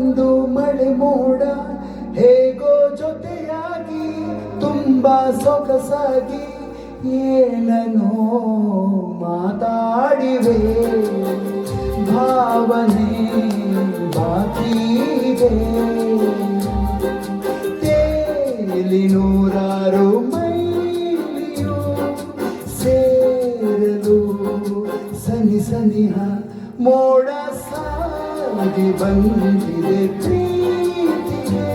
ಒಂದು ಮಳೆ ಮೋಡ ಹೇಗೋ ಜೊತೆಯಾಗಿ ತುಂಬಾ ಸೊಗಸಾಗಿ ಏನನೋ ಮಾತಾಡಿವೆ ಭಾವನೆ ಬಾಕಿ ಇದೆ ತೇಲಿ ನೂರಾರು ಮೈಲಿಯು ಸೇರಲು ಸನಿ ಸನಿಹ ಮೋಡ ಸಾಗಿ ಬಂದಿದೆ ಪ್ರೀತಿಗೆ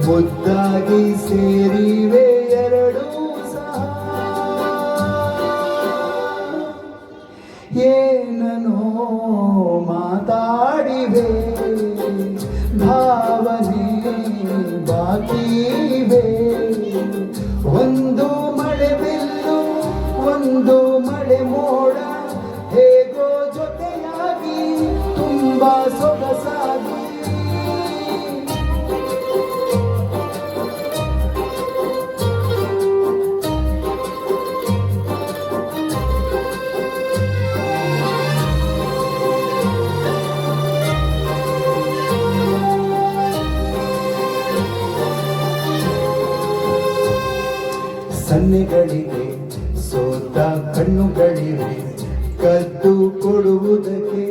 ಮುದ್ದಾಗಿ ಸೇರಿವೆ ಎರಡೂ ಸಹ ಏನನೋ ಮಾತಾಡಿವೆ ಭಾವನೆ ಬಾಕಿವೆ ಒಂದು ಮಳೆ ಬಿಲ್ಲು ಒಂದು ಮಳೆ ಮೋಡ ಹೇಗೋ ಜೊತೆಯಾಗಿ ತುಂಬಾ ಸೊಗಸಾಗಿ ಸನ್ನೆಗಳಿಗೆ ಸೋತ ಕಣ್ಣುಗಳಿವೆ ಕದ್ದು ಕೊಡುವುದಕ್ಕೆ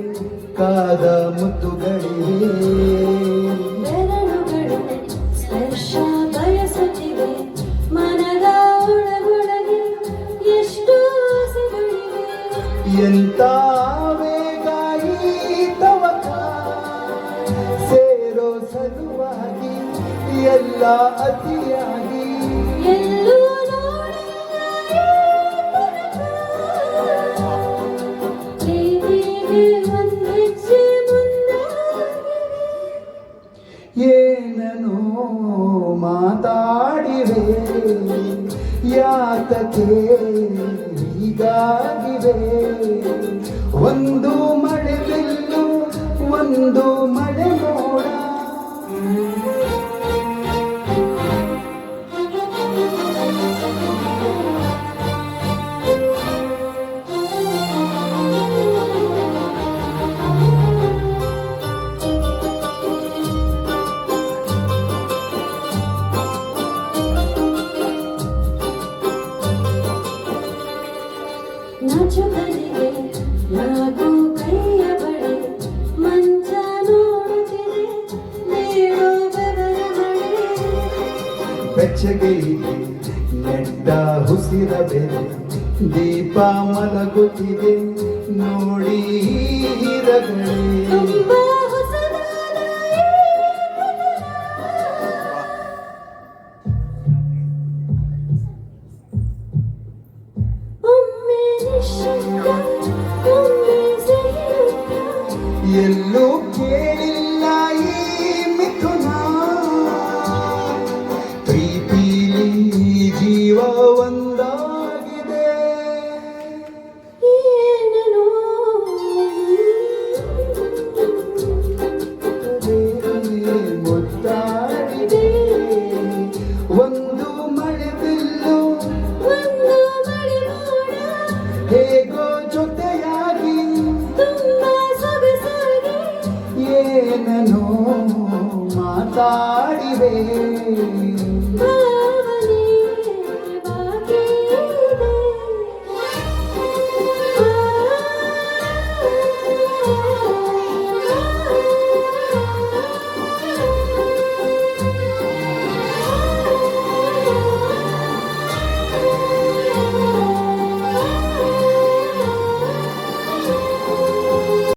ಕಾದ ಮುತ್ತುಗಳಿವೆ ಬೆರಳುಗಳು ಸ್ಪರ್ಶ ಬಯಸುತ್ತಿವೆ ಮನದ ಒಳಗೊಳಗೆ ಎಷ್ಟು ಆಸೆಗಳಿವೆ ಎಂತ ವೇಗ ಈ ತವಕ ಸೇರೋ ಸಲುವಾಗಿ ಎಲ್ಲ ಅತಿಯಾಗಿ ಎಲ್ಲೂ ಏನನೋ ಮಾತಾಡಿವೆ ಯಾತಕ್ಕೆ ಹೀಗಾಗಿವೆ ಒಂದು ಮಳೆ ಬಿಲ್ಲು ಒಂದು ಮಳೆ ಮೋಡ ನಾಚುಕಲಿಗೆ ನಾಗು ಕೈಯ ಬಳೆ ಮಂಚ ನೋಡುತ್ತಿದೆ ನೀಡೋ ಬೆವರ ಮಳೆ ಬೆಚ್ಚಗೆಯಿದೆ ನೆಟ್ಟ ಹುಸಿರ ಬೆಲೆ ದೀಪ ಮಲಗುತ್ತಿದೆ ನೋಡಿ ರಗಳೆ ತುಂಬಾ ಹೊಸದಾದ ಒಮ್ಮೆ ನಿಶ್ಶಬ್ದ ಒಮ್ಮೆ ಸಿಹಿಯುತ್ತ ಎಲ್ಲೂ ಕೇಳಿಲ್ಲ ಈ ಮಿಥುನ ಪ್ರೀತಿಲಿ ಜೀವ ಒಂದಾಗಿದೆ ಏನನೋ ಮುದ್ದಾಡಿದೆ ಒಂದು ಮಳೆ ಬಿಲ್ಲು ಒಂದು ಮಳೆ ಮೋಡ ಹೇಗೋ ಜೊತೆಯಾಗಿ ತುಂಬಾ ಸೊಗಸಾಗಿ ಏನನೋ ಮಾತಾಡಿವೆ